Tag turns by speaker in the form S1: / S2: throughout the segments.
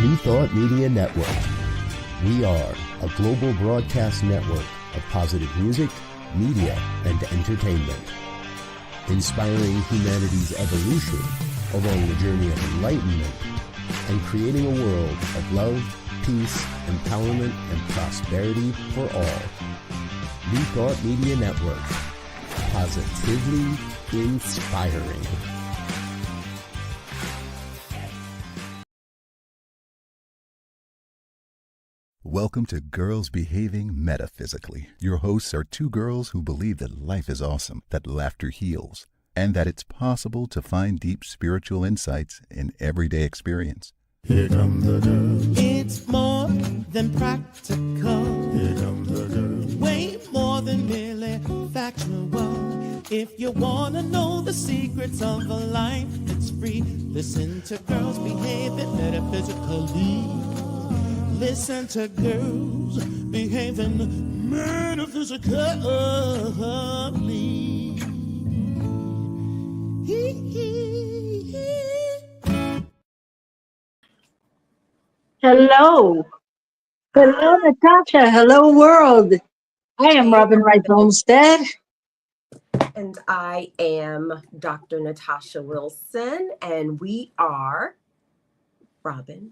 S1: New Thought Media Network. We are a global broadcast network of positive music, media, and entertainment, inspiring humanity's evolution along the journey of enlightenment and creating a world of love, peace, empowerment, and prosperity for all. New Thought Media Network. Positively inspiring.
S2: Welcome to Girls Behaving Metaphysically. Your hosts are two girls who believe that life is awesome, that laughter heals, and that it's possible to find deep spiritual insights in everyday experience.
S3: Here come the girls.
S4: It's more than practical.
S3: Here come the girls.
S4: Way more than merely factual. If you want to know the secrets of a life, it's free. Listen to Girls Behaving Metaphysically. Listen to Girls Behaving Metaphysically.
S5: Hello. Hello, Natasha. Hello, world. I am Robyn Rice Olmsted.
S6: And I am Dr. Natasha Wilson, and we are Robyn.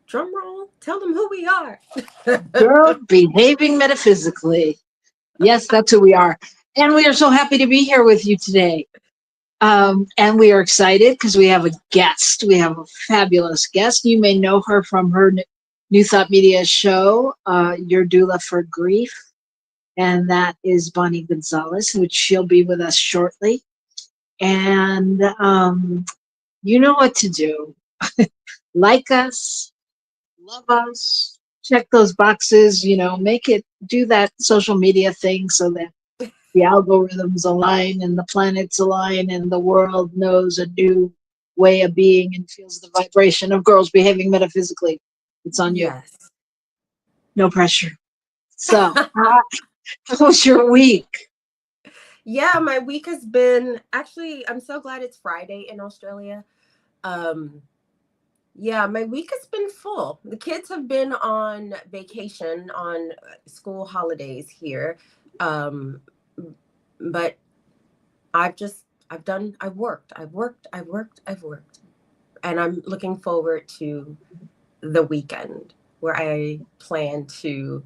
S6: Drum roll, tell them who we are.
S5: Girls Behaving Metaphysically. Yes, that's who we are. And we are so happy to be here with you today. And we are excited because we have a guest. We have a fabulous guest. You may know her from her New Thought Media show, Your Doula for Grief. And that is Bonnie Gonzalez, which she'll be with us shortly. And you know what to do. Like us, love us, check those boxes, do that social media thing so that the algorithms align and the planets align and the world knows a new way of being and feels the vibration of Girls Behaving Metaphysically. It's on you.
S6: Yes.
S5: No pressure. So, how was your week?
S6: Yeah, my week has been, actually, I'm so glad it's Friday in Australia. Yeah, my week has been full. The kids have been on vacation on school holidays here. But I've worked. And I'm looking forward to the weekend where I plan to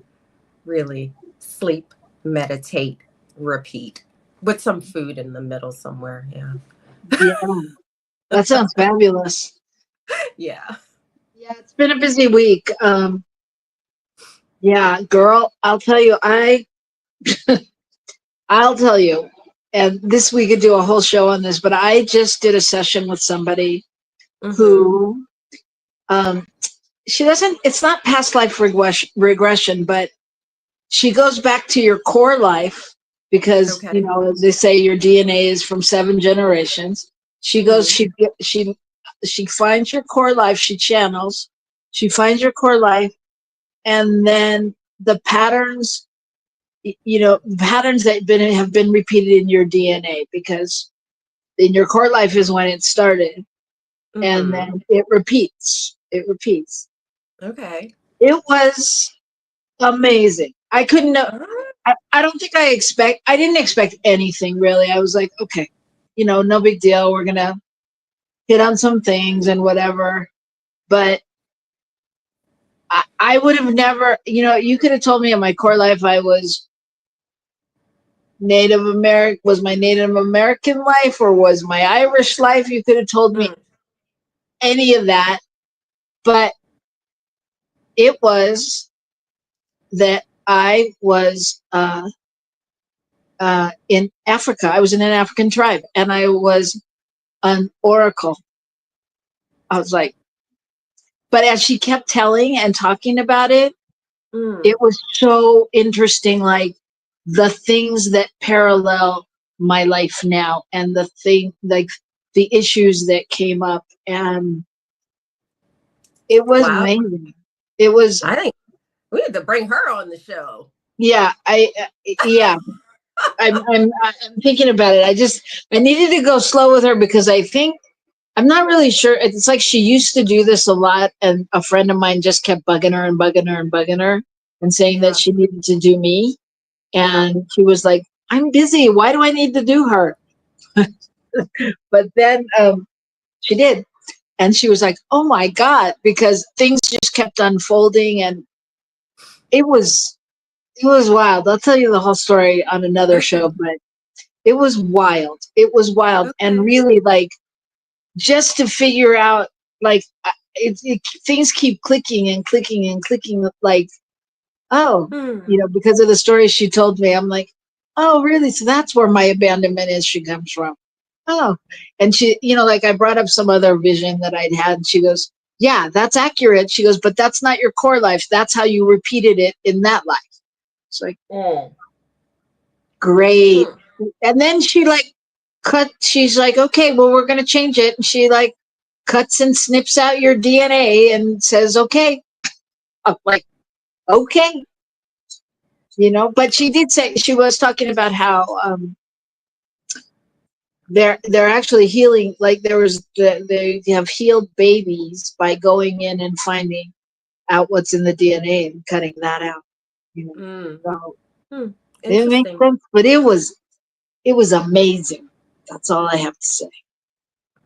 S6: really sleep, meditate, repeat with some food in the middle somewhere. Yeah.
S5: Yeah, that sounds fabulous.
S6: Yeah.
S5: Yeah, it's been a busy week. Yeah, girl, I'll tell you, I'll tell you, and this we could do a whole show on this, but I just did a session with somebody who, it's not past life regression, but she goes back to your core life because, as they say, your DNA is from 7 generations. She goes, she finds your core life, she channels, she finds your core life, and then the patterns, patterns that have been repeated in your DNA, because in your core life is when it started, and then it repeats.
S6: Okay.
S5: It was amazing. I couldn't know. I don't think I didn't expect anything really. I was like, okay, no big deal. We're going to hit on some things and whatever. But I would have never, you could have told me in my core life I was Native American, was my Native American life or was my Irish life. You could have told me any of that. But it was that I was in Africa. I was in an African tribe and I was an oracle. I was like, but as she kept telling and talking about it, it was so interesting, like the things that parallel my life now and the issues that came up. And it was amazing. It was.
S6: I think we need to bring her on the show.
S5: Yeah, I'm thinking about it. I needed to go slow with her because I think I'm not really sure. It's like she used to do this a lot, and a friend of mine just kept bugging her and bugging her and bugging her and saying that she needed to do me. And she was like, I'm busy. Why do I need to do her? But then she did. And she was like, oh my God, because things just kept unfolding, and it was wild. I'll tell you the whole story on another show, but it was wild. It was wild. And really, like, just to figure out, like, things keep clicking and clicking and clicking, like, oh, because of the story she told me, I'm like, oh, really? So that's where my abandonment issue comes from. Oh, and she, like, I brought up some other vision that I'd had. And she goes, yeah, that's accurate. She goes, but that's not your core life. That's how you repeated it in that life. It's like, great. And then she she's like, okay, well, we're going to change it. And she like cuts and snips out your DNA and says, okay. I'm like, okay. But she did say, she was talking about how, they're actually healing, like they have healed babies by going in and finding out what's in the DNA and cutting that out. So it makes sense, but it was amazing. That's all I have to say.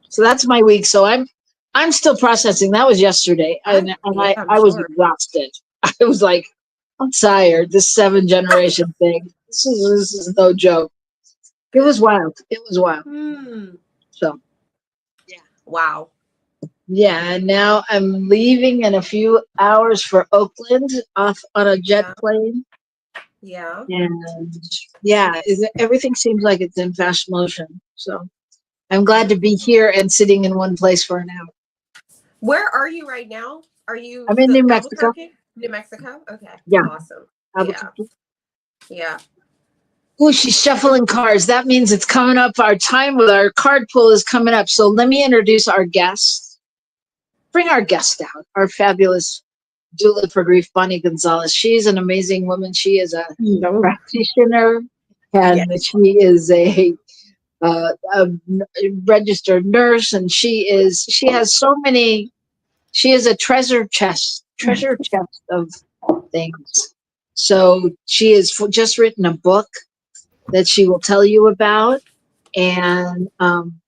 S5: So that's my week. So I'm still processing. That was yesterday, and I was exhausted. I was like, I'm tired. This 7-generation thing. This is no joke. It was wild. It was wild. So, yeah.
S6: Wow.
S5: Yeah, and now I'm leaving in a few hours for Oakland, off on a jet plane.
S6: Yeah.
S5: And yeah, everything seems like it's in fast motion. So I'm glad to be here and sitting in one place for an hour.
S6: Where are you right now? Are you?
S5: I'm in New Mexico.
S6: New Mexico? Okay.
S5: Yeah.
S6: Awesome. Yeah.
S5: Oh, she's shuffling cards. That means it's coming up. Our time with our card pull is coming up. So let me introduce our guest. Bring our guest out, our fabulous doula for grief, Bonnie Gonzalez. She's an amazing woman. She is a practitioner, and she is a registered nurse, and she has so many. She is a treasure chest of things. So she has just written a book that she will tell you about, and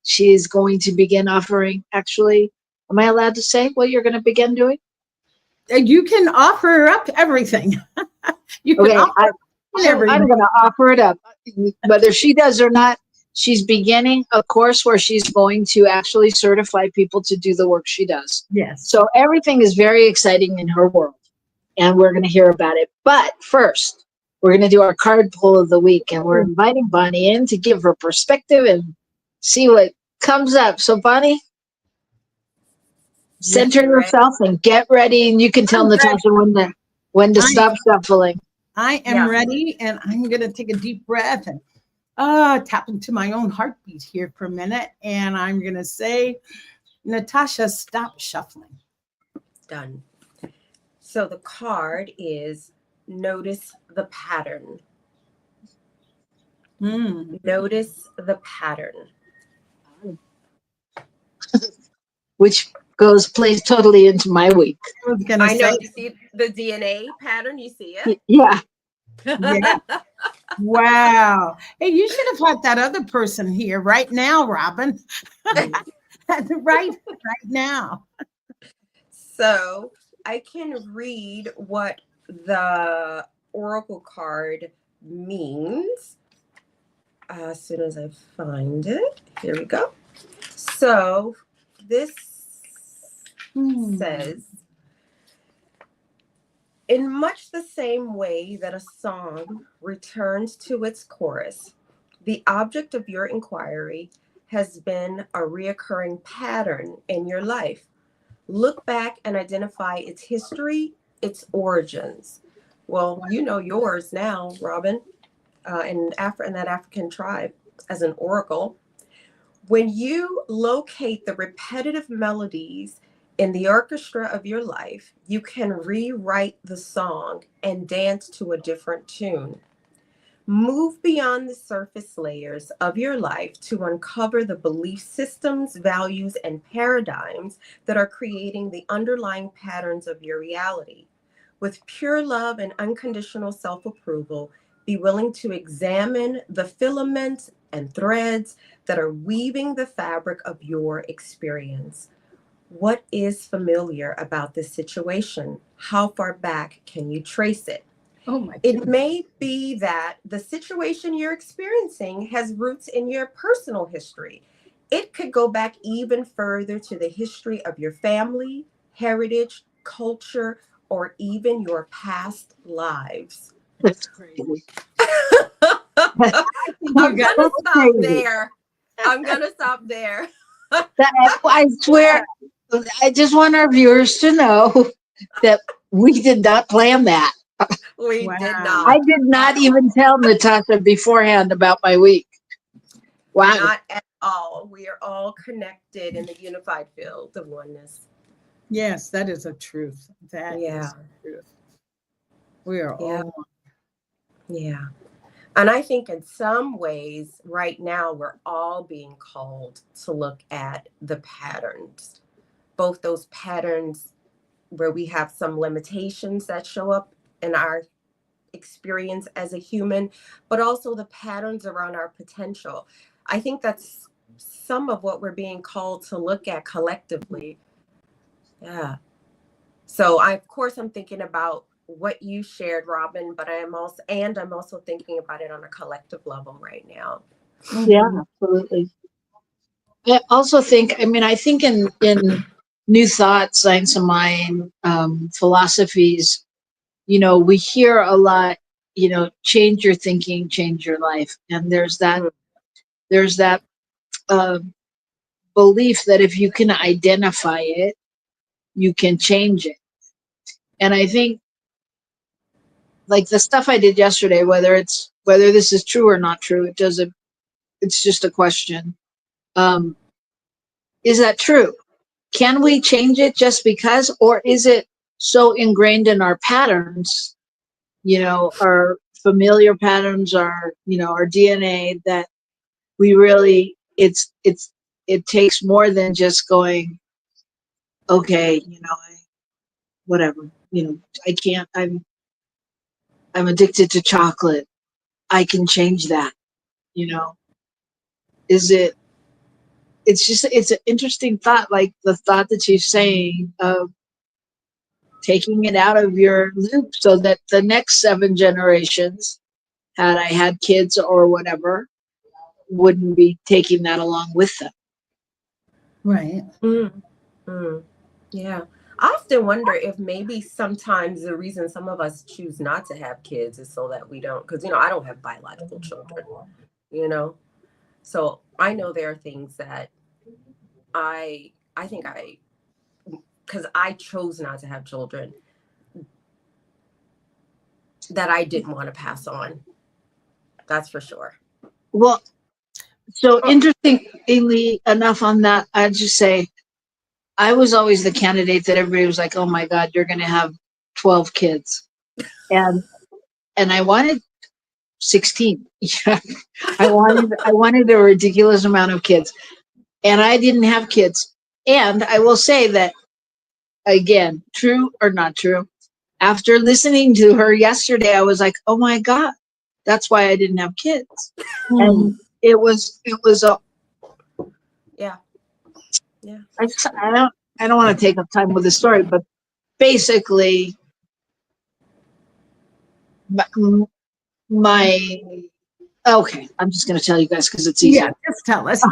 S5: she is going to begin offering. Actually, am I allowed to say what you're going to begin doing?
S7: You can offer up everything. You can offer everything.
S5: I'm going to offer it up, whether she does or not. She's beginning a course where she's going to actually certify people to do the work she does.
S7: Yes.
S5: So everything is very exciting in her world, and we're going to hear about it. But first, we're going to do our card pull of the week, and we're inviting Bonnie in to give her perspective and see what comes up. So Bonnie, center yourself and get ready, and you can tell Natasha when to stop shuffling.
S7: I am ready, and I'm going to take a deep breath and tap into my own heartbeat here for a minute, and I'm going to say, Natasha, stop shuffling.
S6: Done. So the card is notice the pattern. Notice the pattern.
S5: Which plays totally into my week.
S6: I know. You see the DNA pattern? You see it?
S5: Yeah.
S7: Wow. Hey, you should have had that other person here right now, Robyn. right now.
S6: So I can read what the oracle card means as soon as I find it. Here we go. So this says, in much the same way that a song returns to its chorus, the object of your inquiry has been a reoccurring pattern in your life. Look back and identify its history, its origins. Well, you know yours now, Robyn, in that African tribe as an oracle. When you locate the repetitive melodies in the orchestra of your life, you can rewrite the song and dance to a different tune. Move beyond the surface layers of your life to uncover the belief systems, values, and paradigms that are creating the underlying patterns of your reality. With pure love and unconditional self-approval, be willing to examine the filaments and threads that are weaving the fabric of your experience. What is familiar about this situation? How far back can you trace it?
S7: Oh my
S6: It
S7: goodness.
S6: may be that the situation you're experiencing has roots in your personal history. It could go back even further to the history of your family, heritage, culture, or even your past lives.
S5: That's crazy.
S6: I'm going to
S5: That's
S6: stop
S5: crazy.
S6: there. I'm going to stop there.
S5: I swear, I just want our viewers to know that we did not plan that.
S6: We
S7: Wow.
S6: did
S5: I
S6: not.
S5: did not even tell Natasha beforehand about my week. Wow.
S6: Not at all. We are all connected in the unified field of oneness.
S7: Yes, that is a truth. That is
S6: Yeah.
S7: a truth. We are
S6: Yeah.
S7: all one.
S6: Yeah. And I think in some ways, right now, we're all being called to look at the patterns, both those patterns where we have some limitations that show up in our experience as a human, but also the patterns around our potential. I think that's some of what we're being called to look at collectively. Yeah. So of course, I'm thinking about what you shared, Robyn, but I'm also thinking about it on a collective level right now.
S5: Yeah, absolutely. I also think, I think in New Thought, Science of Mind, philosophies, we hear a lot, change your thinking, change your life. And there's that uh, belief that if you can identify it, you can change it. And I think like the stuff I did yesterday, whether this is true or not true, it's just a question. Is that true? Can we change it just because, or is it so ingrained in our patterns, our familiar patterns, our DNA, that we really, it takes more than just going, okay, whatever, I can't, I'm addicted to chocolate. I can change that, is it, it's an interesting thought, like the thought that she's saying of taking it out of your loop so that the next 7 generations, had I had kids or whatever, wouldn't be taking that along with them.
S7: Right.
S6: Yeah. I often wonder if maybe sometimes the reason some of us choose not to have kids is so that we don't, because, I don't have biological children, So I know there are things that I think because I chose not to have children, that I didn't want to pass on. That's for sure.
S5: Well, so interestingly enough on that, I'd just say, I was always the candidate that everybody was like, oh my God, you're going to have 12 kids. And I wanted 16. I wanted a ridiculous amount of kids, and I didn't have kids. And I will say that, again, true or not true, after listening to her yesterday, I was like, oh my God, that's why I didn't have kids. And it was a,
S6: Yeah.
S5: I don't want to take up time with the story, but basically my okay, I'm just going to tell you guys because it's easy.
S7: Yeah, just tell us.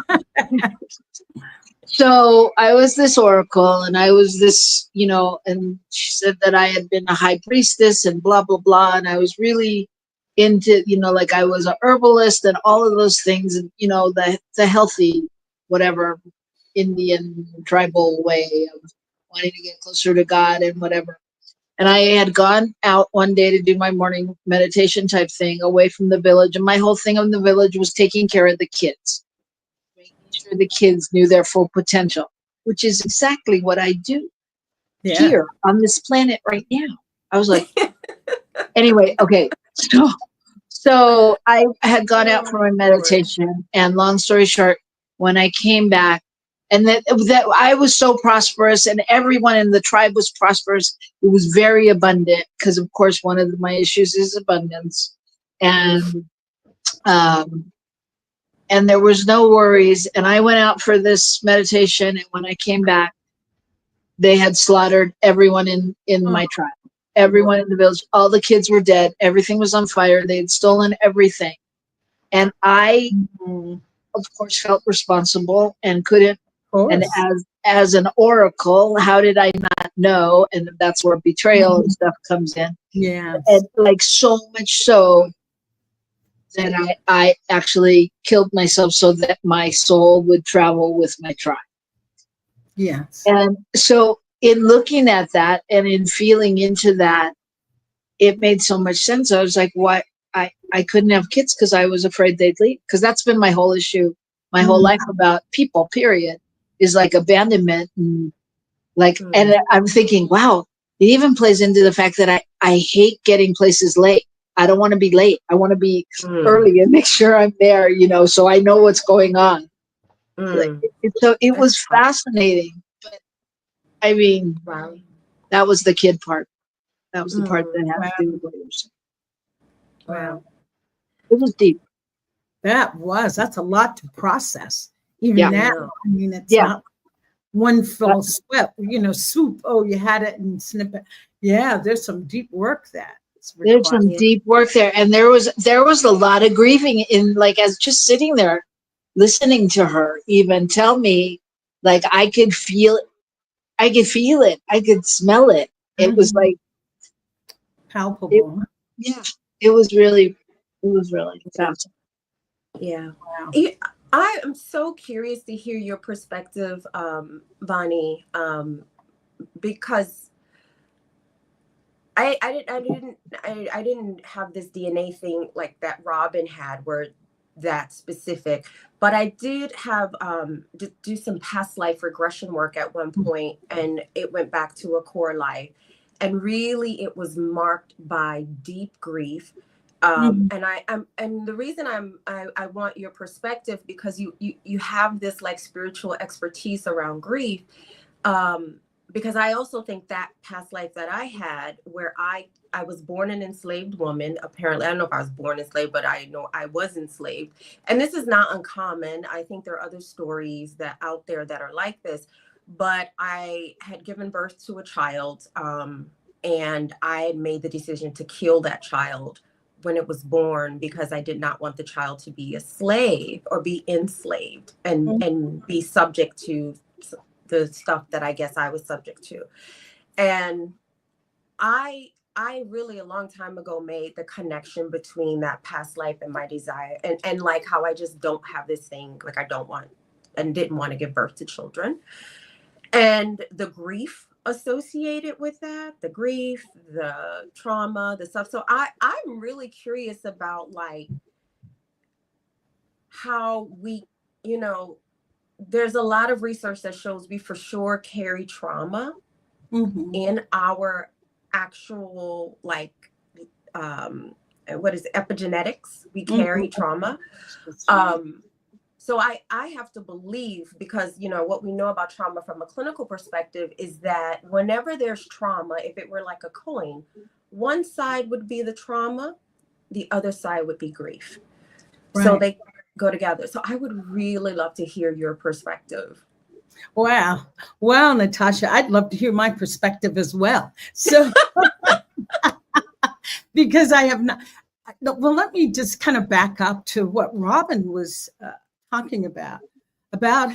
S5: So I was this oracle, and I was this, and she said that I had been a high priestess and blah, blah, blah. And I was really into, like I was a herbalist and all of those things, and, the healthy, whatever, Indian tribal way of wanting to get closer to God and whatever. And I had gone out one day to do my morning meditation type thing away from the village. And my whole thing in the village was taking care of the kids, making sure the kids knew their full potential, which is exactly what I do here on this planet right now. I was like, anyway, okay. So I had gone out for my meditation, and long story short, when I came back, and that I was so prosperous, and everyone in the tribe was prosperous. It was very abundant because, of course, one of my issues is abundance, and there was no worries. And I went out for this meditation, and when I came back, they had slaughtered everyone in my tribe. Everyone in the village, all the kids were dead. Everything was on fire. They had stolen everything. And I, of course, felt responsible and couldn't. And as an oracle, how did I not know? And that's where betrayal and stuff comes in.
S7: Yeah.
S5: And like so much so that I actually killed myself so that my soul would travel with my tribe.
S7: Yes.
S5: And so in looking at that and in feeling into that, it made so much sense. I was like, what? I couldn't have kids because I was afraid they'd leave. Because that's been my whole issue, my whole life about people, period, is like abandonment. And like, and I'm thinking, wow, it even plays into the fact that I hate getting places late. I don't want to be late. I want to be early and make sure I'm there, so I know what's going on. So it was fascinating. But I mean,
S6: Wow.
S5: that was the kid part. That was the part that had to do with what you were saying.
S7: Wow.
S5: It was deep.
S7: That's a lot to process. Even now, I mean, it's not one fell swoop. Oh, you had it and snip it. Yeah, there's some deep work that.
S5: There's some deep work there. And there was a lot of grieving in, like, as just sitting there, listening to her even tell me, like, I could feel it. I could smell it. It was like
S7: palpable.
S5: It was really fascinating.
S6: Yeah. Wow. I am so curious to hear your perspective, Bonnie, because I didn't have this DNA thing like that Robyn had, where that specific, but I did have do some past life regression work at one point, and it went back to a core life, and really it was marked by deep grief. And the reason I want your perspective, because you have this like spiritual expertise around grief, because I also think that past life that I had, where I was born an enslaved woman. Apparently, I don't know if I was born enslaved, but I know I was enslaved. And this is not uncommon. I think there are other stories that out there that are like this. But I had given birth to a child, and I had made the decision to kill that child when it was born, because I did not want the child to be a slave or be enslaved and be subject to the stuff that I guess I was subject to. And I really a long time ago made the connection between that past life and my desire, and like how I just don't have this thing, like I don't want and didn't want to give birth to children, and the grief associated with that, the grief, the trauma, the stuff. So I'm really curious about like how we, there's a lot of research that shows we for sure carry trauma in our actual, like, what is it, epigenetics. We carry trauma. So I have to believe, because, what we know about trauma from a clinical perspective is that whenever there's trauma, if it were like a coin, one side would be the trauma, the other side would be grief. Right. So they go together. So I would really love to hear your perspective.
S7: Wow. Well, Natasha, I'd love to hear my perspective as well. So, because I have not, well, let me just kind of back up to what Robyn was talking about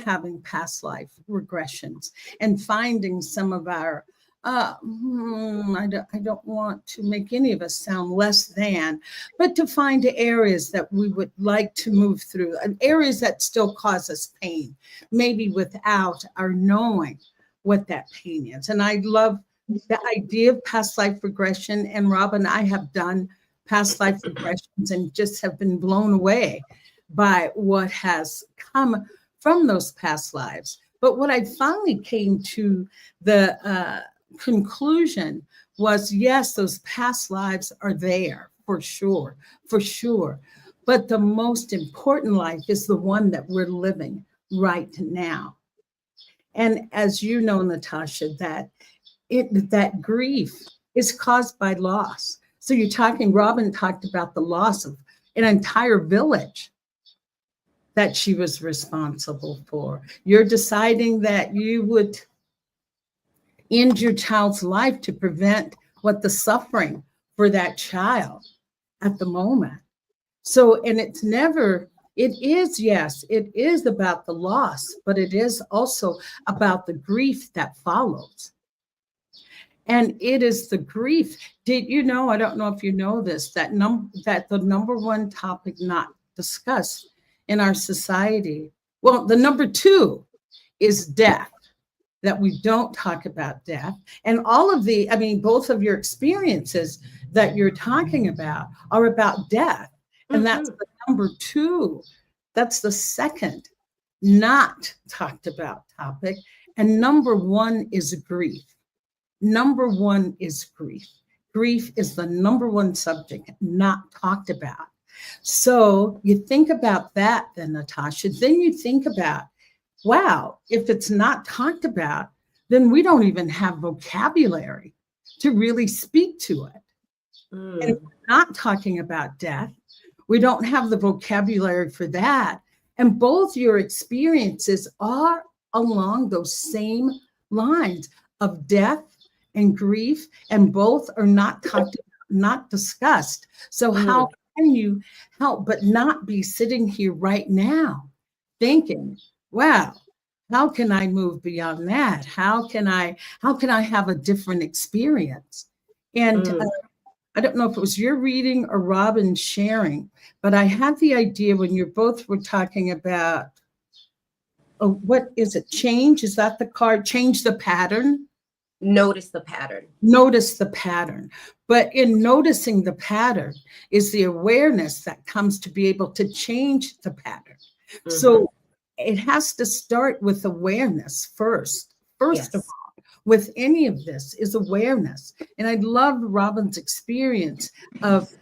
S7: having past life regressions and finding some of our, I don't want to make any of us sound less than, but to find areas that we would like to move through, and areas that still cause us pain, maybe without our knowing what that pain is. And I love the idea of past life regression. And Robyn, I have done past life regressions and just have been blown away by what has come from those past lives. But what I finally came to the conclusion was, yes, those past lives are there for sure, for sure. But the most important life is the one that we're living right now. And as you know, Natasha, that grief is caused by loss. So Robyn talked about the loss of an entire village that she was responsible for. You're deciding that you would end your child's life to prevent what the suffering for that child at the moment. So, and it is about the loss, but it is also about the grief that follows. And it is the grief. Did you know, I don't know if you know this, that the number one topic not discussed in our society, well, the number two is death, that we don't talk about death. And both of your experiences that you're talking about are about death. And that's the number two. That's the second not talked about topic. And number one is grief. Number one is grief. Grief is the number one subject not talked about. So you think about that then, Natasha. Then you think about, wow, if it's not talked about, then we don't even have vocabulary to really speak to it. And if we're not talking about death, we don't have the vocabulary for that. And both your experiences are along those same lines of death and grief, and both are not talked about, not discussed. So how can you help but not be sitting here right now thinking, wow, how can I move beyond that? How can I have a different experience? And I don't know if it was your reading or Robyn sharing, but I had the idea when you both were talking about, what is it? Change? Is that the card? Change the pattern?
S6: Notice the pattern.
S7: Notice the pattern. But in noticing the pattern is the awareness that comes to be able to change the pattern. So it has to start with awareness first. First of all, with any of this is awareness. And I love Robyn's experience of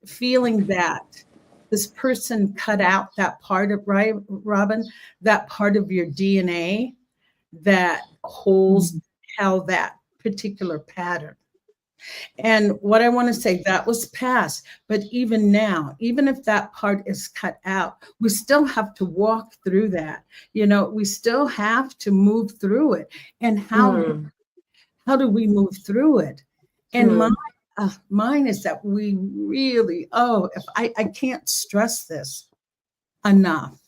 S7: feeling that this person cut out that part of, right, Robyn, that part of your DNA that held that particular pattern. And what I want to say, that was past, but even now, even if that part is cut out, we still have to walk through that. We still have to move through it. And how do we move through it? And mine is that we really, if I can't stress this enough,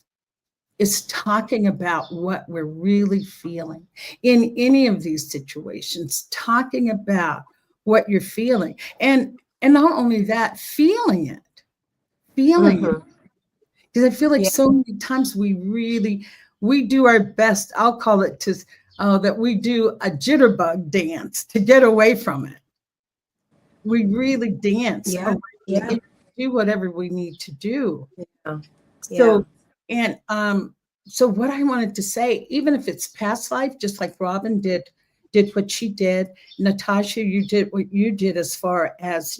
S7: is talking about what we're really feeling in any of these situations, talking about what you're feeling. And not only that, feeling it. Because I feel like so many times we do our best. I'll call it that we do a jitterbug dance to get away from it. We really dance. Do whatever we need to do. So what I wanted to say, even if it's past life, just like Robyn did what she did, Natasha, you did what you did as far as,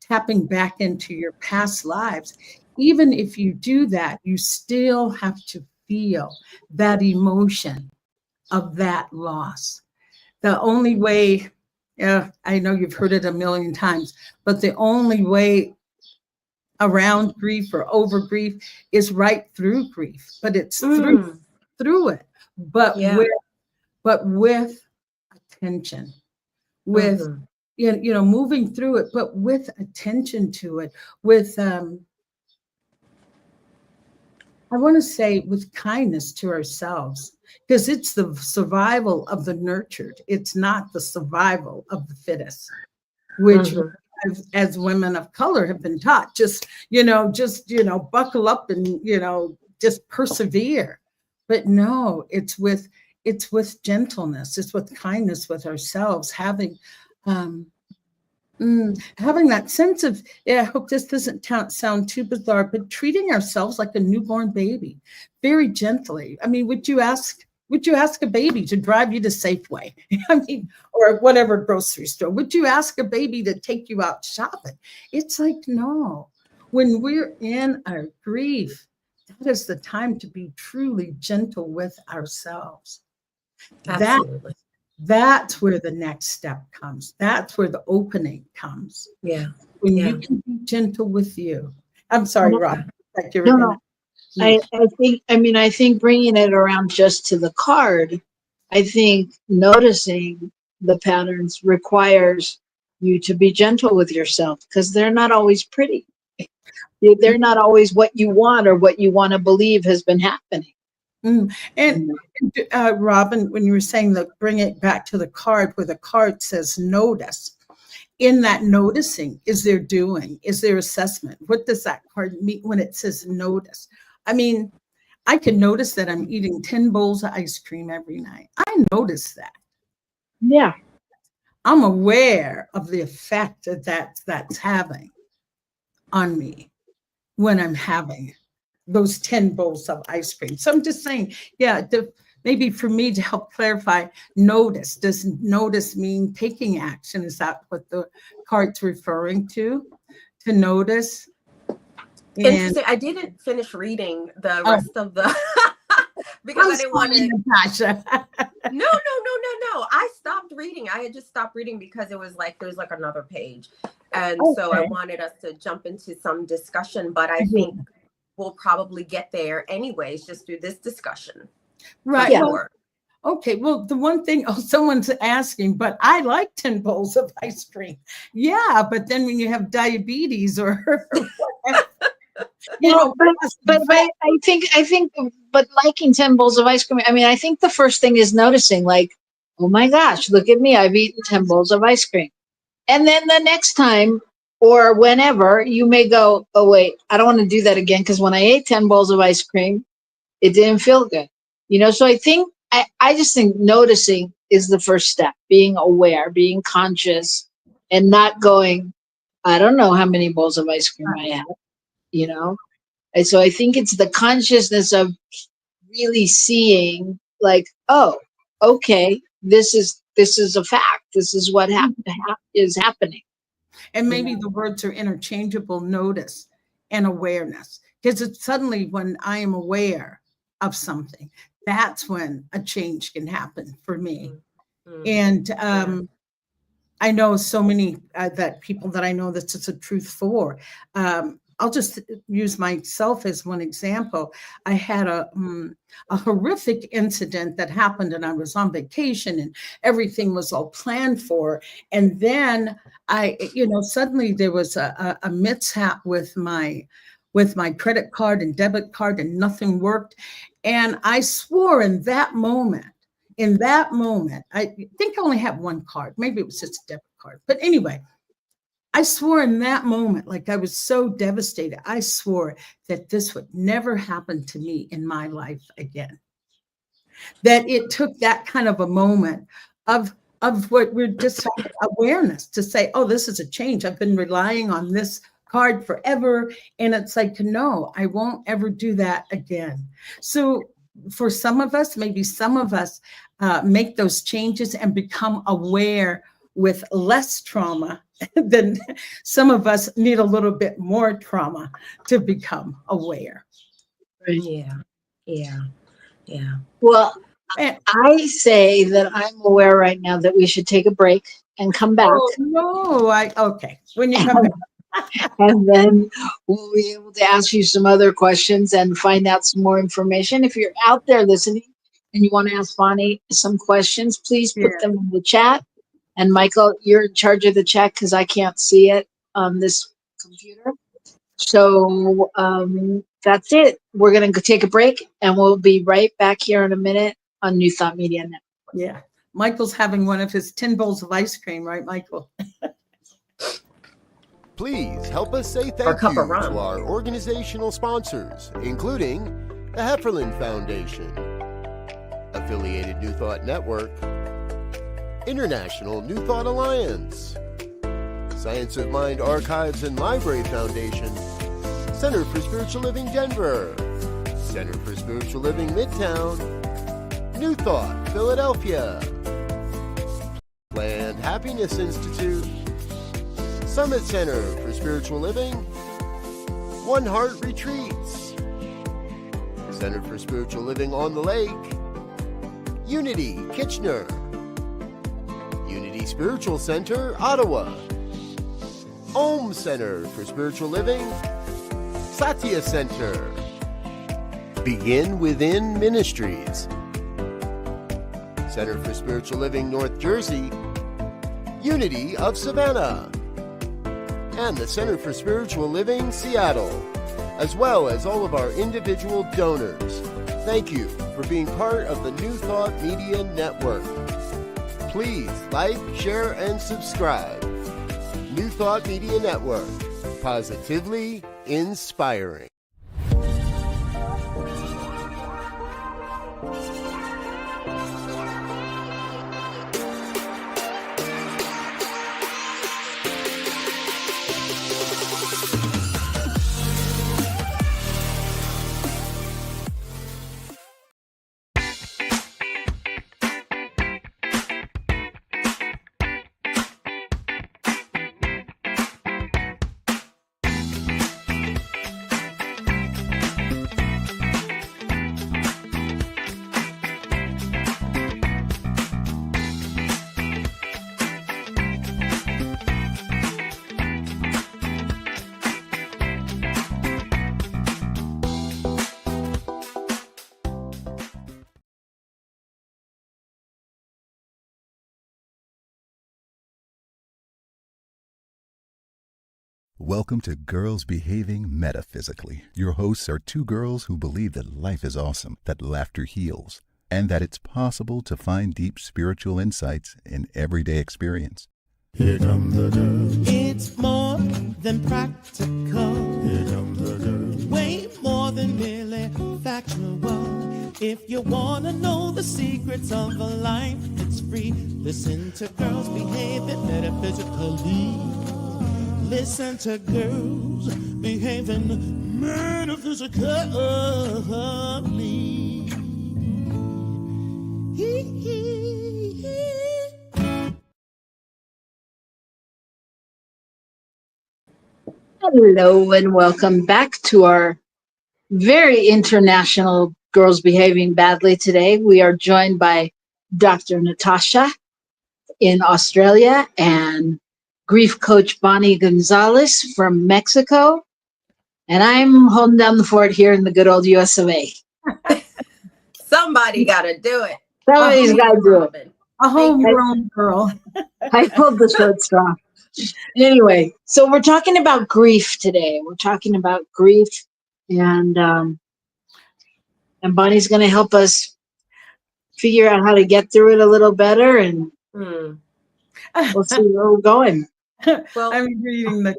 S7: tapping back into your past lives. Even if you do that, you still have to feel that emotion of that loss. The only way, I know you've heard it a million times, but the only way around grief or over grief is right through grief, but it's through it, but with attention, with moving through it, but with attention to it, with I want to say with kindness to ourselves, because it's the survival of the nurtured. It's not the survival of the fittest, which as women of color have been taught, just buckle up and, just persevere. But no, it's with gentleness. It's with kindness with ourselves, having that sense of, I hope this doesn't sound too bizarre, but treating ourselves like a newborn baby, very gently. I mean, would you ask Would you ask a baby to drive you to Safeway? I mean, or whatever grocery store? Would you ask a baby to take you out shopping? It's like, no. When we're in our grief, that is the time to be truly gentle with ourselves.
S6: Absolutely.
S7: That's where the next step comes. That's where the opening comes.
S6: Yeah.
S7: When
S6: Yeah.
S7: you can be gentle with you. I'm sorry, Rob. Like you were
S5: No,
S7: gonna-
S5: I think bringing it around just to the card, I think noticing the patterns requires you to be gentle with yourself, because they're not always pretty. They're not always what you want or what you want to believe has been happening.
S7: And Robyn, when you were saying that, bring it back to the card, where the card says notice. In that noticing, is there doing? Is there assessment? What does that card mean when it says notice? I mean, I can notice that I'm eating 10 bowls of ice cream every night. I notice that.
S5: Yeah.
S7: I'm aware of the effect that that's having on me when I'm having those 10 bowls of ice cream. So I'm just saying, yeah, maybe for me to help clarify, notice. Does notice mean taking action? Is that what the card's referring to? To notice?
S6: Interesting. I didn't finish reading the rest of the because I didn't want to.
S7: Natasha.
S6: No. I stopped reading. I had just stopped reading because it was like there's like another page, and so I wanted us to jump into some discussion. But I think we'll probably get there anyways, just through this discussion.
S7: Right.
S5: Yeah.
S7: Well, okay. Well, the one thing, someone's asking, but I like 10 bowls of ice cream. Yeah, but then when you have diabetes or
S5: but I think, but liking 10 bowls of ice cream, I mean, I think the first thing is noticing, like, oh my gosh, look at me, I've eaten 10 bowls of ice cream. And then the next time or whenever you may go, oh wait, I don't want to do that again, because when I ate 10 bowls of ice cream, it didn't feel good. So I think, I just think noticing is the first step, being aware, being conscious, and not going, I don't know how many bowls of ice cream I have. And so I think it's the consciousness of really seeing, like, oh, okay, this is a fact. This is what is happening.
S7: And maybe the words are interchangeable, notice and awareness. Because it's suddenly when I am aware of something, that's when a change can happen for me. And I know so many that people that I know that's just a truth for. I'll just use myself as one example. I had a horrific incident that happened, and I was on vacation, and everything was all planned for. And then suddenly there was a mishap with my credit card and debit card, and nothing worked. And I swore in that moment, I think I only had one card. Maybe it was just a debit card. But anyway, I swore in that moment, like I was so devastated, I swore that this would never happen to me in my life again. That it took that kind of a moment of what we're just talking, awareness, to say, oh, this is a change. I've been relying on this card forever. And it's like, no, I won't ever do that again. So for some of us, maybe some of us make those changes and become aware with less trauma. Then some of us need a little bit more trauma to become aware.
S6: Yeah.
S5: Well, I say that I'm aware right now that we should take a break and come back.
S7: Oh, no, okay. When you come back.
S5: And then we'll be able to ask you some other questions and find out some more information. If you're out there listening and you want to ask Bonnie some questions, please put them in the chat. And Michael, you're in charge of the chat because I can't see it on this computer. So that's it. We're going to take a break, and we'll be right back here in a minute on New Thought Media Network.
S7: Yeah. Michael's having one of his 10 bowls of ice cream, right, Michael?
S1: Please help us say thank you to our organizational sponsors, including the Hefferland Foundation, Affiliated New Thought Network, International New Thought Alliance, Science of Mind Archives and Library Foundation, Center for Spiritual Living Denver, Center for Spiritual Living Midtown, New Thought, Philadelphia. Planned Happiness Institute. Summit Center for Spiritual Living. One Heart Retreats. Center for Spiritual Living on the Lake. Unity, Kitchener. Unity Spiritual Center, Ottawa. Om Center for Spiritual Living. Satya Center. Begin Within Ministries. Center for Spiritual Living, North Jersey. Unity of Savannah. And the Center for Spiritual Living, Seattle, as well as all of our individual donors. Thank you for being part of the New Thought Media Network. Please like, share, and subscribe. New Thought Media Network, positively inspiring.
S2: Welcome to Girls Behaving Metaphysically. Your hosts are two girls who believe that life is awesome, that laughter heals, and that it's possible to find deep spiritual insights in everyday experience.
S3: Here come the girls.
S4: It's more than practical.
S3: Here come the girls.
S4: Way more than merely factual. If you wanna know the secrets of a life, it's free. Listen to Girls Behaving Metaphysically. Listen to Girls Behaving Metaphysically.
S5: Hello and welcome back to our very international Girls Behaving Badly today. We are joined by Dr. Natasha in Australia and grief coach Bonnie Gonzalez from Mexico. And I'm holding down the fort here in the good old US of A.
S6: Somebody got to do it.
S5: Somebody's got to do it.
S6: Robyn.
S7: A homegrown girl.
S5: I pulled the short straw. Anyway, so we're talking about grief today. We're talking about grief, and Bonnie's going to help us figure out how to get through it a little better, and we'll see where we're going.
S6: Well,
S7: I'm reading the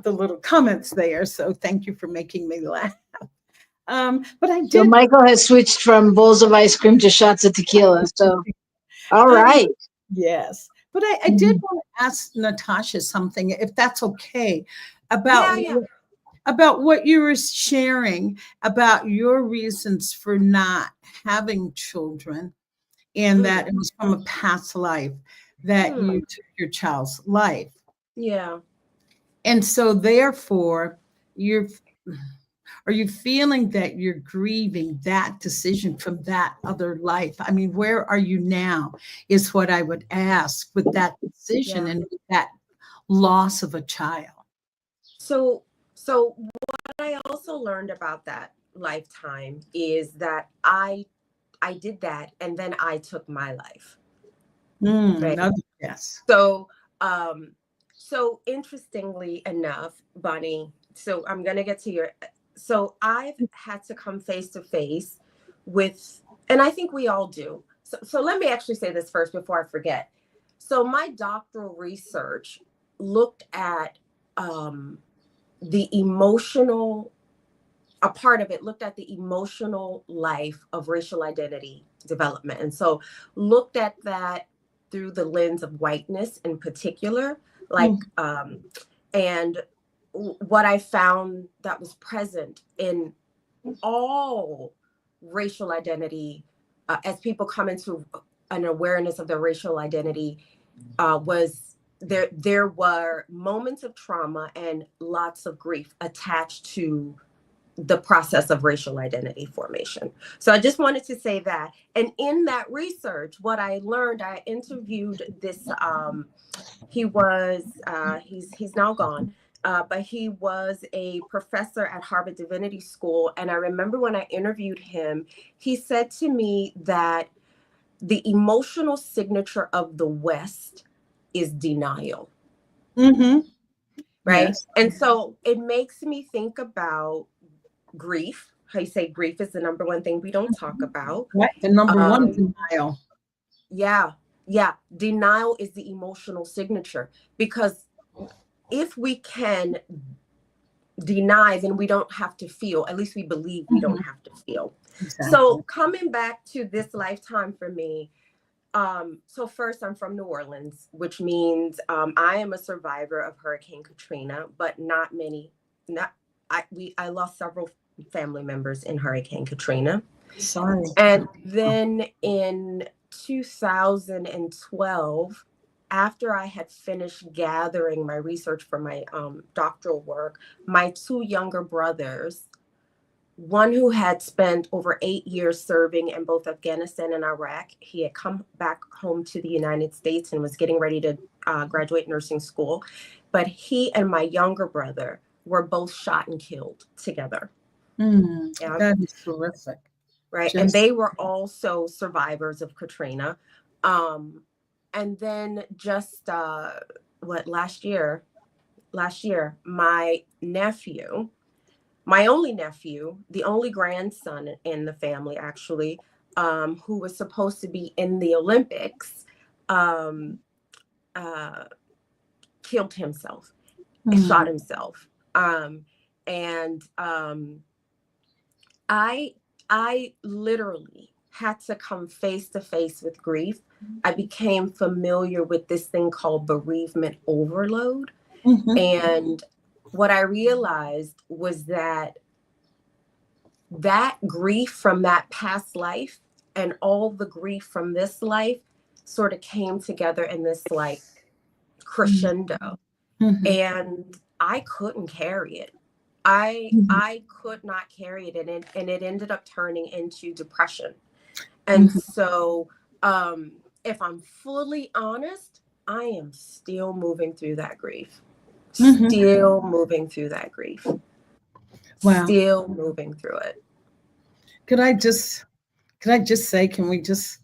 S7: little comments there, so thank you for making me laugh. But I
S5: So
S7: did.
S5: Michael has switched from bowls of ice cream to shots of tequila. So, all right.
S7: Yes. But I did want to ask Natasha something, if that's okay, about about what you were sharing about your reasons for not having children, and that it was from a past life that you took your child's life.
S6: yeah.
S7: And so therefore, are you feeling that you're grieving that decision from that other life? I mean, where are you now is what I would ask with that decision and with that loss of a child.
S6: So what I also learned about that lifetime is that I did that and then I took my life. Right?
S7: Yes.
S6: So interestingly enough, Bonnie, so I'm going to get to your, so I've had to come face to face with, and I think we all do. So let me actually say this first before I forget. So my doctoral research looked at the emotional, a part of it looked at the emotional life of racial identity development. And so looked at that through the lens of whiteness in particular, like, and what I found that was present in all racial identity, as people come into an awareness of their racial identity, was there were moments of trauma and lots of grief attached to the process of racial identity formation. So I just wanted to say that. And in that research, what I learned, I interviewed this, he's now gone, but he was a professor at Harvard Divinity School. And I remember when I interviewed him, he said to me that the emotional signature of the West is denial.
S7: Mm-hmm.
S6: Right.
S7: Yes.
S6: And so it makes me think about grief. How you say grief is the number one thing we don't talk about.
S7: Right. The number one denial.
S6: Yeah. Yeah. Denial is the emotional signature, because if we can deny, then we don't have to feel. At least we believe we don't have to feel.
S7: Exactly.
S6: So coming back to this lifetime for me, so first, I'm from New Orleans, which means I am a survivor of Hurricane Katrina, but not many. I lost several family members in Hurricane Katrina.
S7: Sorry.
S6: And then in 2012, after I had finished gathering my research for my doctoral work, my two younger brothers, one who had spent over 8 years serving in both Afghanistan and Iraq, he had come back home to the United States and was getting ready to graduate nursing school. But he and my younger brother were both shot and killed together.
S7: Yeah. That is terrific.
S6: Right. And they were also survivors of Katrina. And then just last year, my nephew, my only nephew, the only grandson in the family, actually, who was supposed to be in the Olympics, killed himself, shot himself. I literally had to come face to face with grief. I became familiar with this thing called bereavement overload. And what I realized was that grief from that past life and all the grief from this life sort of came together in this like crescendo. And I couldn't carry it. I could not carry it, and it ended up turning into depression. And so if I'm fully honest, I am still moving through that grief. Still moving through that grief.
S7: Wow.
S6: Still moving through it.
S7: Could I just say, can we just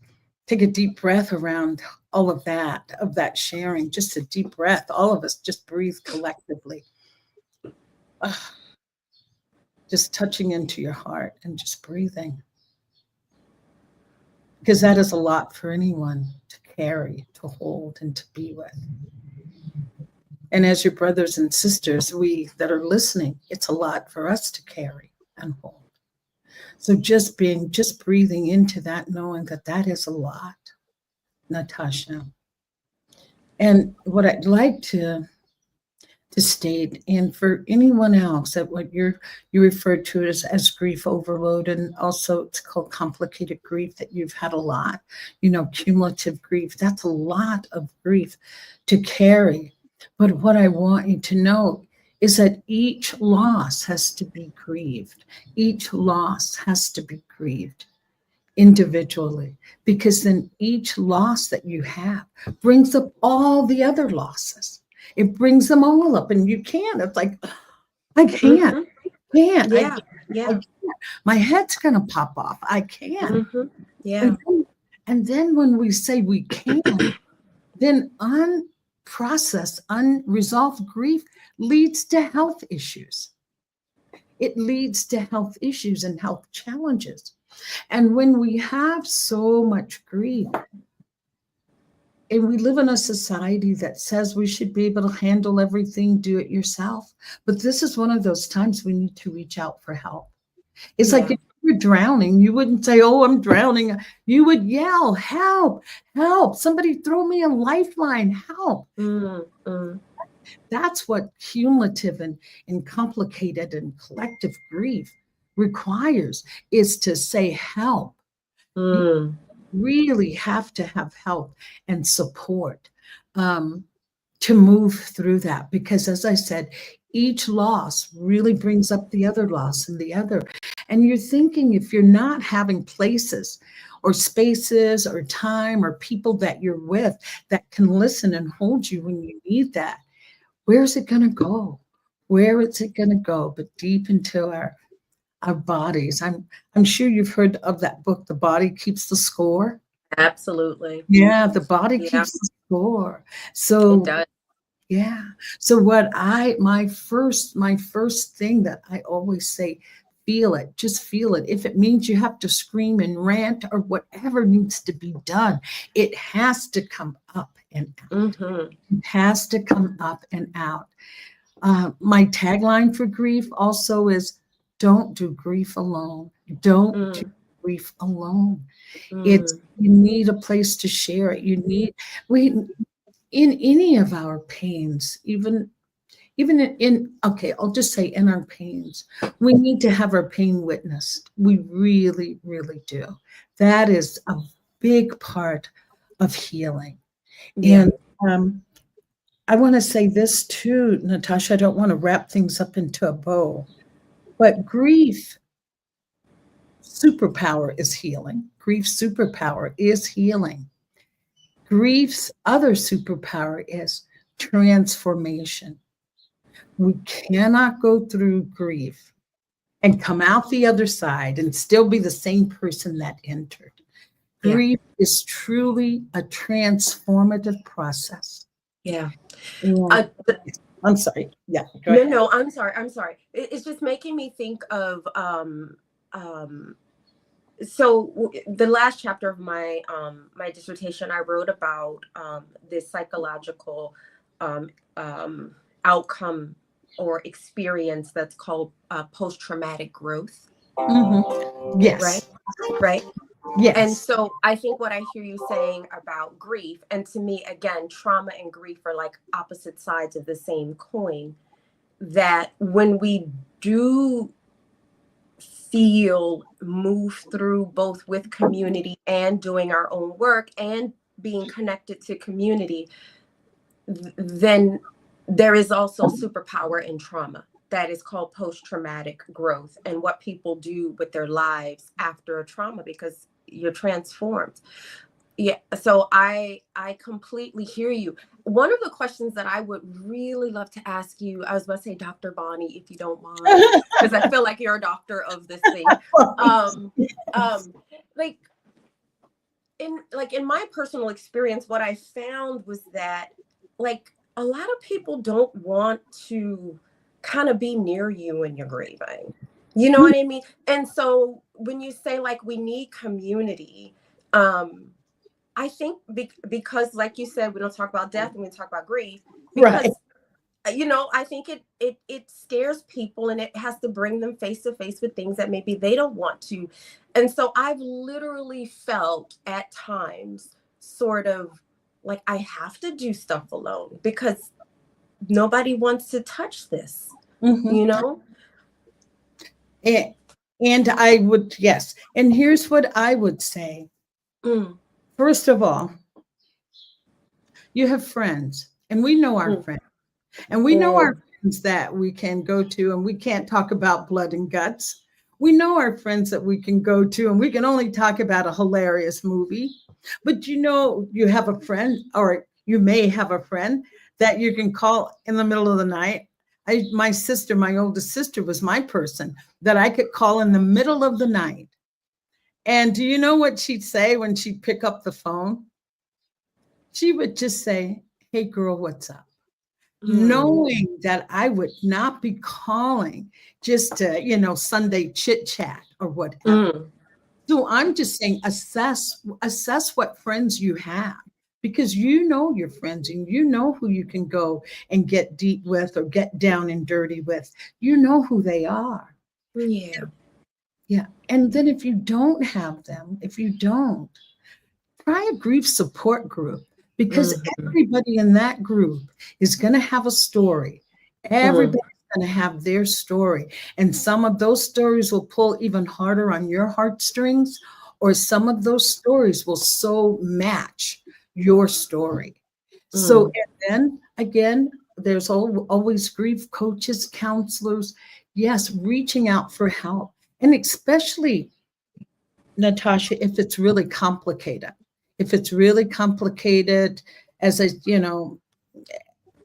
S7: take a deep breath around all of that sharing? Just a deep breath. All of us just breathe collectively. Just touching into your heart and just breathing. Because that is a lot for anyone to carry, to hold, and to be with. And as your brothers and sisters, we that are listening, it's a lot for us to carry and hold. So just breathing into that, knowing that is a lot, Natasha. And what I'd like to state, and for anyone else, that what you referred to as grief overload, and also it's called complicated grief, that you've had a lot, cumulative grief. That's a lot of grief to carry. But what I want you to know is that each loss has to be grieved. Each loss has to be grieved individually, because then each loss that you have brings up all the other losses. It brings them all up, and you can't. It's like, I can't.
S6: Yeah.
S7: I can't. My head's going to pop off. I can't.
S6: Yeah.
S7: And then when we say we can't, then unprocessed, unresolved grief leads to health issues. It leads to health issues and health challenges. And when we have so much grief, and we live in a society that says we should be able to handle everything, do it yourself. But this is one of those times we need to reach out for help. It's like if you're drowning, you wouldn't say, "Oh, I'm drowning." You would yell, "Help, help, somebody throw me a lifeline, help." That's what cumulative and complicated and collective grief requires is to say help. You really have to have help and support to move through that. Because as I said, each loss really brings up the other loss and the other. And you're thinking, if you're not having places or spaces or time or people that you're with that can listen and hold you when you need that, where's it going to go? Where is it going to go? But deep into our bodies. I'm sure you've heard of that book, The Body Keeps the Score.
S6: Absolutely.
S7: Yeah, the body keeps the score. So
S6: It does.
S7: yeah. So what my first thing that I always say, feel it, just feel it. If it means you have to scream and rant or whatever needs to be done, it has to come up and out. It has to come up and out. My tagline for grief also is, don't do grief alone. Don't do grief alone. It's, you need a place to share it. In any of our pains, even okay, I'll just say in our pains, we need to have our pain witnessed. We really, really do. That is a big part of healing. Yeah. And I want to say this too, Natasha, I don't want to wrap things up into a bow, but grief superpower is healing. Grief superpower is healing. Grief's other superpower is transformation. We cannot go through grief and come out the other side and still be the same person that entered. Yeah. Grief is truly a transformative process. Yeah. I'm sorry. Yeah.
S6: No, I'm sorry. It's just making me think of so the last chapter of my my dissertation, I wrote about this psychological outcome or experience that's called post-traumatic growth.
S7: Yes.
S6: Right.
S7: Yes.
S6: And so I think what I hear you saying about grief, and to me, again, trauma and grief are like opposite sides of the same coin, that when we do move through both with community and doing our own work and being connected to community, then there is also superpower in trauma that is called post-traumatic growth, and what people do with their lives after a trauma, because you're transformed. Yeah. So I completely hear you. One of the questions that I would really love to ask you, I was about to say Dr. Bonnie, if you don't mind, because I feel like you're a doctor of this thing. In my personal experience, what I found was that like a lot of people don't want to kind of be near you when you're grieving. You know what I mean? And so when you say like we need community, I think because, like you said, we don't talk about death and we talk about grief, because, I think it scares people and it has to bring them face to face with things that maybe they don't want to. And so I've literally felt at times sort of like I have to do stuff alone because nobody wants to touch this, you know?
S7: And I would, yes. And here's what I would say. First of all, you have friends, and we know our friends, and we know our friends that we can go to, and we can't talk about blood and guts. We know our friends that we can go to, and we can only talk about a hilarious movie. But you have a friend, or you may have a friend that you can call in the middle of the night. My oldest sister was my person that I could call in the middle of the night. And do you know what she'd say when she'd pick up the phone? She would just say, "Hey girl, what's up?" Knowing that I would not be calling just to, Sunday chit chat or whatever. So I'm just saying, assess what friends you have, because you know your friends and you know who you can go and get deep with or get down and dirty with. You know who they are.
S6: Yeah.
S7: Yeah. And then if you don't have them, try a grief support group, because everybody in that group is going to have a story. Everybody's going to have their story. And some of those stories will pull even harder on your heartstrings, or some of those stories will so match your story. So, and then again, there's always grief coaches, counselors. Yes, reaching out for help. And especially, Natasha, if it's really complicated. If it's really complicated, as I,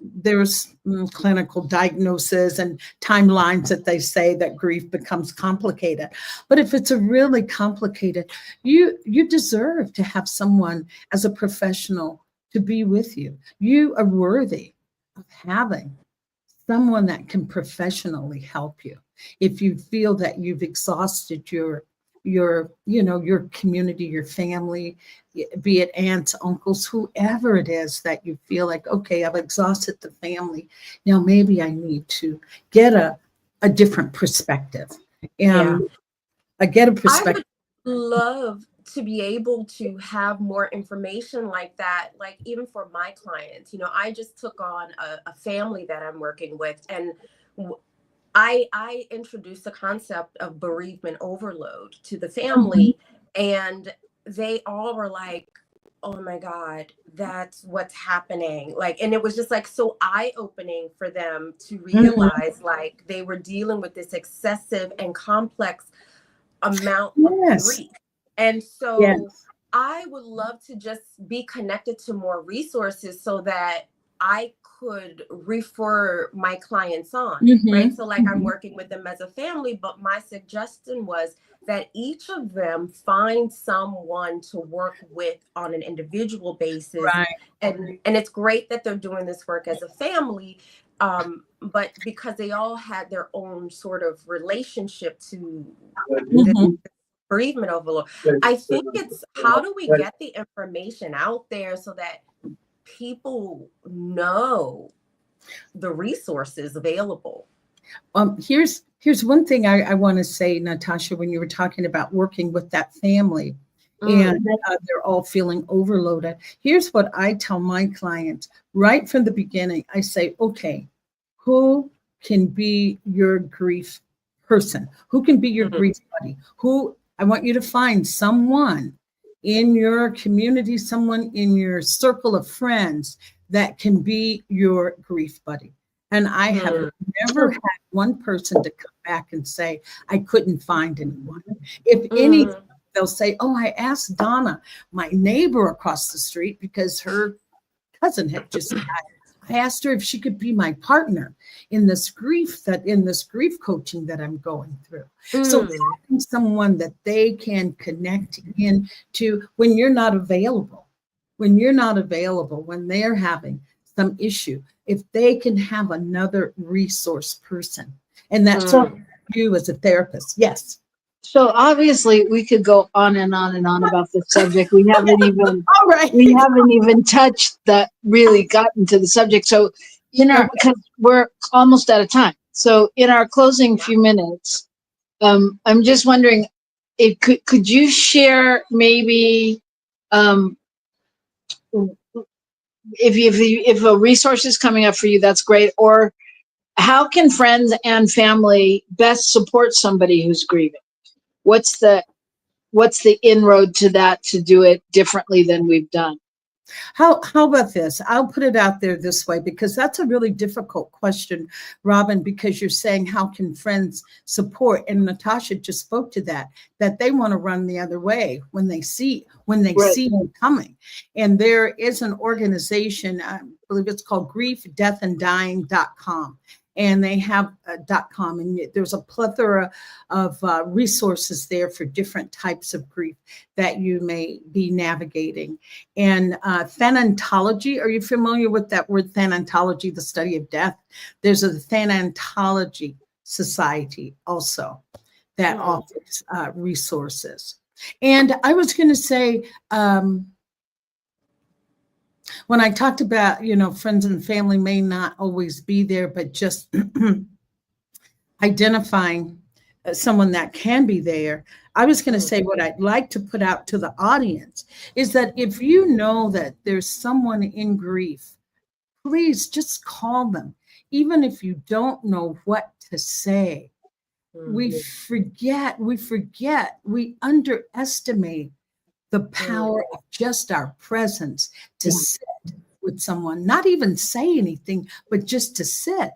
S7: there's clinical diagnosis and timelines that they say that grief becomes complicated. But if it's a really complicated, you deserve to have someone as a professional to be with you. You are worthy of having someone that can professionally help you. If you feel that you've exhausted your community, your family, be it aunts, uncles, whoever it is that you feel like, okay, I've exhausted the family. Now maybe I need to get a different perspective. And I get a perspective.
S6: I would love to be able to have more information like that, like even for my clients. I just took on a family that I'm working with, and I introduced the concept of bereavement overload to the family, and they all were like, oh my God, that's what's happening. And it was just like so eye-opening for them to realize like they were dealing with this excessive and complex amount of grief. And so I would love to just be connected to more resources so that I could refer my clients on, right? So like I'm working with them as a family, but my suggestion was that each of them find someone to work with on an individual basis. Right. And it's great that they're doing this work as a family, but because they all had their own sort of relationship to the bereavement overload. I think it's how do we get the information out there so that people know the resources available? Here's one thing I want to say, Natasha, when you were talking about working with that family and they're all feeling overloaded. Here's what I tell my clients right from the beginning. I say, okay, who can be your grief person? Who can be your grief buddy? I want you to find someone in your community, someone in your circle of friends that can be your grief buddy. And I have never had one person to come back and say, I couldn't find anyone. If any, they'll say, oh, I asked Donna, my neighbor across the street, because her cousin had just died. I asked her if she could be my partner in this grief coaching that I'm going through. So having someone that they can connect into when you're not available, when they're having some issue, if they can have another resource person. And that's you as a therapist. Yes.
S5: So obviously we could go on and on and on about this subject. We haven't even touched that, really gotten to the subject. So because we're almost out of time. So in our closing few minutes, I'm just wondering, could you share maybe if a resource is coming up for you, that's great. Or how can friends and family best support somebody who's grieving? What's the inroad to that, to do it differently than we've done?
S7: How about this? I'll put it out there this way, because that's a really difficult question, Robyn, because you're saying, how can friends support? And Natasha just spoke to that they want to run the other way when they see you coming. And there is an organization, I believe it's called griefdeathanddying.com. And they have .com, and there's a plethora of resources there for different types of grief that you may be navigating. And thanatology, are you familiar with that word, thanatology, the study of death? There's a thanatology society also that offers resources. And I was going to say, when I talked about, friends and family may not always be there, but just identifying someone that can be there, I was going to say what I'd like to put out to the audience is that if you know that there's someone in grief please just call them. Even if you don't know what to say, we forget, we underestimate the power of just our presence to sit with someone, not even say anything, but just to sit.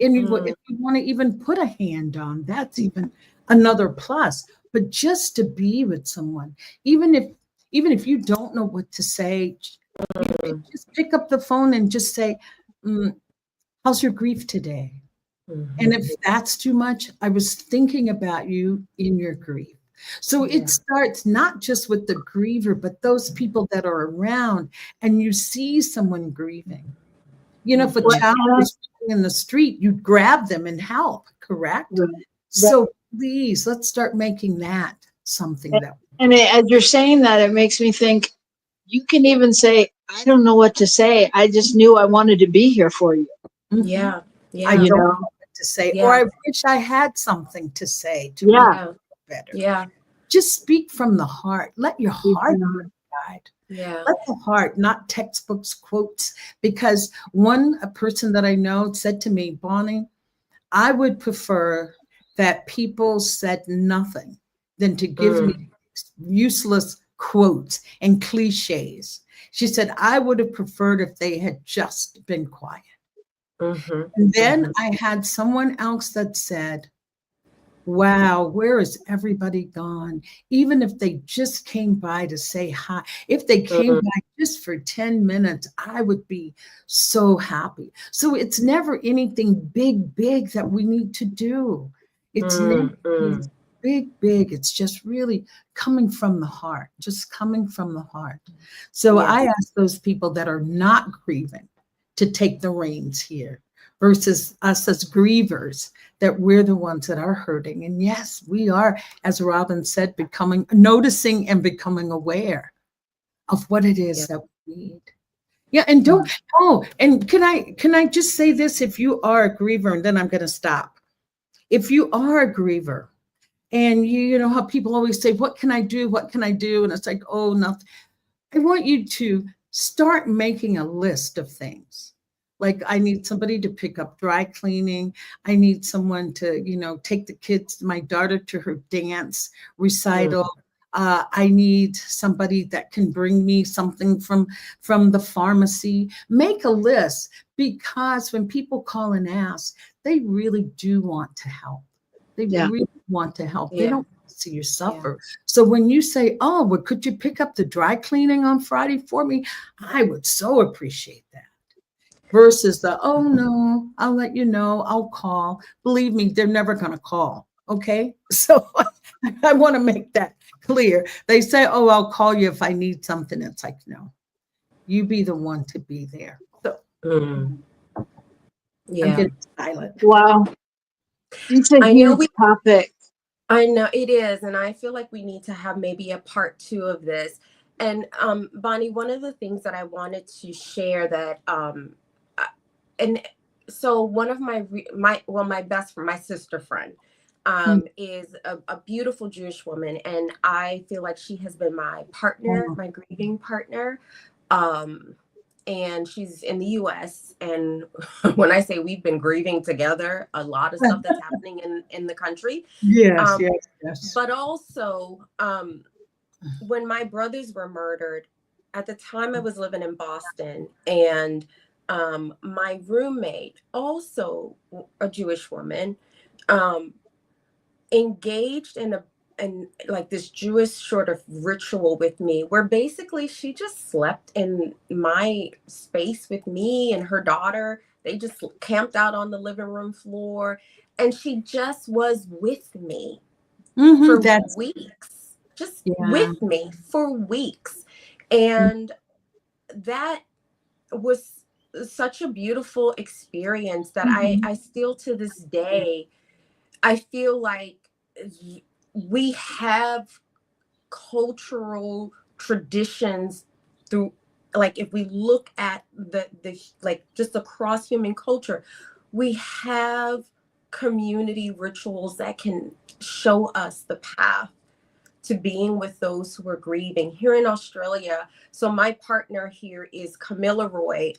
S7: And if you want to even put a hand on, that's even another plus. But just to be with someone, even if you don't know what to say, just pick up the phone and just say, how's your grief today? And if that's too much, I was thinking about you in your grief. So it starts not just with the griever, but those people that are around, and you see someone grieving. You know, if a child was in the street, you'd grab them and help, correct? Right. So please, let's start making that something that.
S5: And as you're saying that, it makes me think you can even say, I don't know what to say. I just knew I wanted to be here for you.
S6: Yeah. Yeah.
S7: I don't know what to say, or I wish I had something to say to make it better. Yeah. Just speak from the heart. Let your heart guide.
S6: Yeah.
S7: Let the heart, not textbooks, quotes. Because a person that I know said to me, Bonnie, I would prefer that people said nothing than to give me useless quotes and cliches. She said, I would have preferred if they had just been quiet. And then I had someone else that said, wow, where is everybody gone? Even if they just came by to say hi, if they came by just for 10 minutes, I would be so happy. So it's never anything big that we need to do. It's never big. It's just really coming from the heart, just coming from the heart. So I ask those people that are not grieving to take the reins here versus us as grievers, that we're the ones that are hurting. And yes, we are, as Robyn said, noticing and becoming aware of what it is that we need. Yeah, and and can I just say this? If you are a griever, and then I'm going to stop. If you are a griever, and you know how people always say, what can I do? What can I do? And it's like, oh, nothing. I want you to start making a list of things. Like, I need somebody to pick up dry cleaning. I need someone to, take the kids, my daughter, to her dance recital. I need somebody that can bring me something from the pharmacy. Make a list, because when people call and ask, they really do want to help. They really want to help. They don't want to see you suffer. So when you say, oh, well, could you pick up the dry cleaning on Friday for me? I would so appreciate that. Versus oh no, I'll let you know, I'll call. Believe me, they're never going to call. Okay. So I want to make that clear. They say, oh, I'll call you if I need something. It's like, no, you be the one to be there. So I'm getting silent.
S5: Wow. It's a huge topic.
S6: I know it is. And I feel like we need to have maybe a part 2 of this. And Bonnie, one of the things that I wanted to share that, and so one of my best friend, my sister friend, is a beautiful Jewish woman. And I feel like she has been my partner, my grieving partner. And she's in the US. And when I say we've been grieving together, a lot of stuff that's happening in the country.
S7: Yes.
S6: But also, when my brothers were murdered, at the time I was living in Boston, and my roommate, also a Jewish woman, engaged in like this Jewish sort of ritual with me, where basically she just slept in my space with me and her daughter. They just camped out on the living room floor, and she just was with me for weeks, with me for weeks. And that was such a beautiful experience that I still, to this day, I feel like we have cultural traditions through, like, if we look at the like just across human culture, we have community rituals that can show us the path to being with those who are grieving. Here in Australia, so my partner here is Kamilaroi,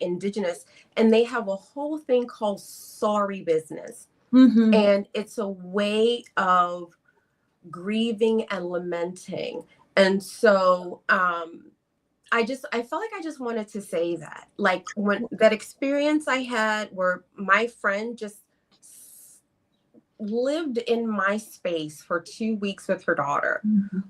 S6: Indigenous, and they have a whole thing called sorry business.
S7: Mm-hmm.
S6: And it's a way of grieving and lamenting. And so I felt like I just wanted to say that, like, when that experience I had where my friend just lived in my space for 2 weeks with her daughter,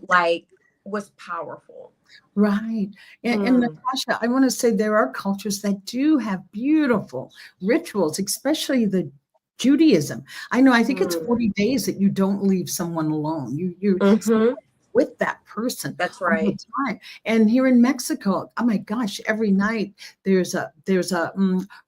S6: like, was powerful.
S7: Right. And Natasha, I want to say there are cultures that do have beautiful rituals, especially the Judaism. I think it's 40 days that you don't leave someone alone. You're with that person.
S6: That's
S7: all
S6: right.
S7: the time. And here in Mexico, oh my gosh, every night there's a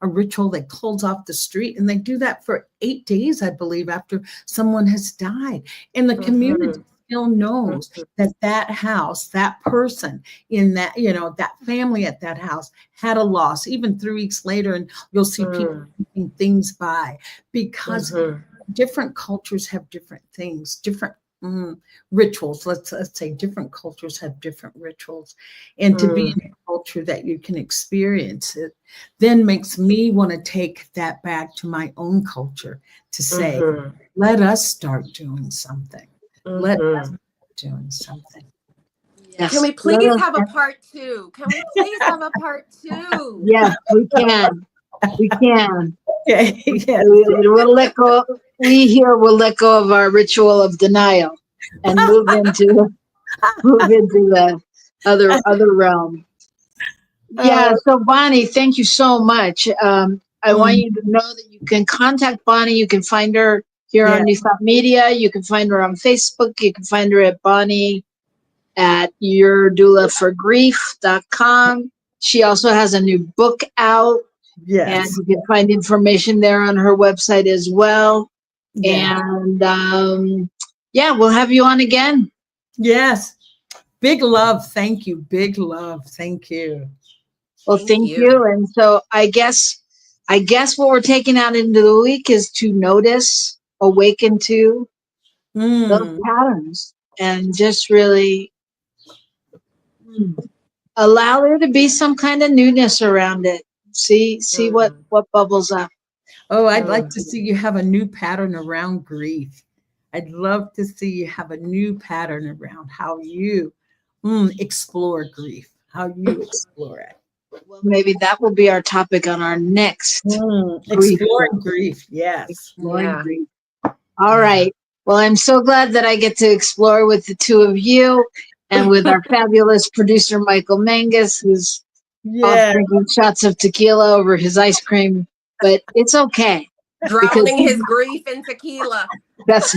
S7: ritual that closes off the street, and they do that for 8 days, I believe, after someone has died. And the community still knows that house, that person in that, that family at that house had a loss, even 3 weeks later, and you'll see people keeping things by, because different cultures have different things, different rituals. Let's say different cultures have different rituals, and to be in a culture that you can experience it then makes me want to take that back to my own culture to say, let us start doing something. Let us start doing something.
S5: Yes.
S6: Can we please have a part 2? Can we please have a part 2?
S5: Yes, we can. We can.
S7: Okay. Yes.
S5: We'll let go. We here will let go of our ritual of denial and move into the other realm. Yeah. So Bonnie, thank you so much. I want you to know that you can contact Bonnie. You can find her here on New Thought Media. You can find her on Facebook. You can find her at Bonnie at yourdoulaforgrief.com. She also has a new book out.
S7: Yes.
S5: And you can find information there on her website as well.
S7: Yeah.
S5: And we'll have you on again.
S7: Yes. Big love. Thank you. Big love. Thank you.
S5: Well, thank you. And so I guess what we're taking out into the week is to notice, awaken to those patterns, and just really allow there to be some kind of newness around it. See what bubbles up.
S7: Oh, I'd like to see you have a new pattern around grief. I'd love to see you have a new pattern around how you explore grief, how you explore it.
S5: Well, maybe that will be our topic on our next
S7: exploring grief. Yes.
S5: Exploring grief. All right. Well, I'm so glad that I get to explore with the two of you and with our fabulous producer, Michael Mangus, who's off drinking shots of tequila over his ice cream, but it's okay.
S6: Drowning his grief in tequila.
S5: But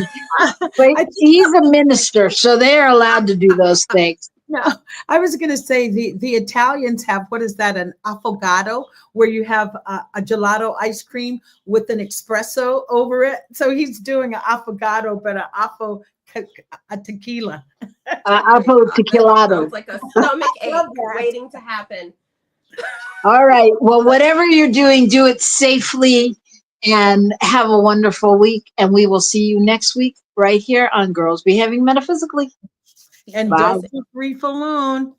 S5: he's a minister, so they're allowed to do those things.
S7: No, I was going to say the Italians have, what is that, an affogato, where you have a gelato ice cream with an espresso over it. So he's doing an affogato, but a tequila.
S5: Afo tequilado.
S6: Sounds like a stomach ache waiting to happen.
S5: All right. Well, whatever you're doing, do it safely and have a wonderful week. And we will see you next week right here on Girls Behaving Metaphysically.
S7: And don't leave grief alone.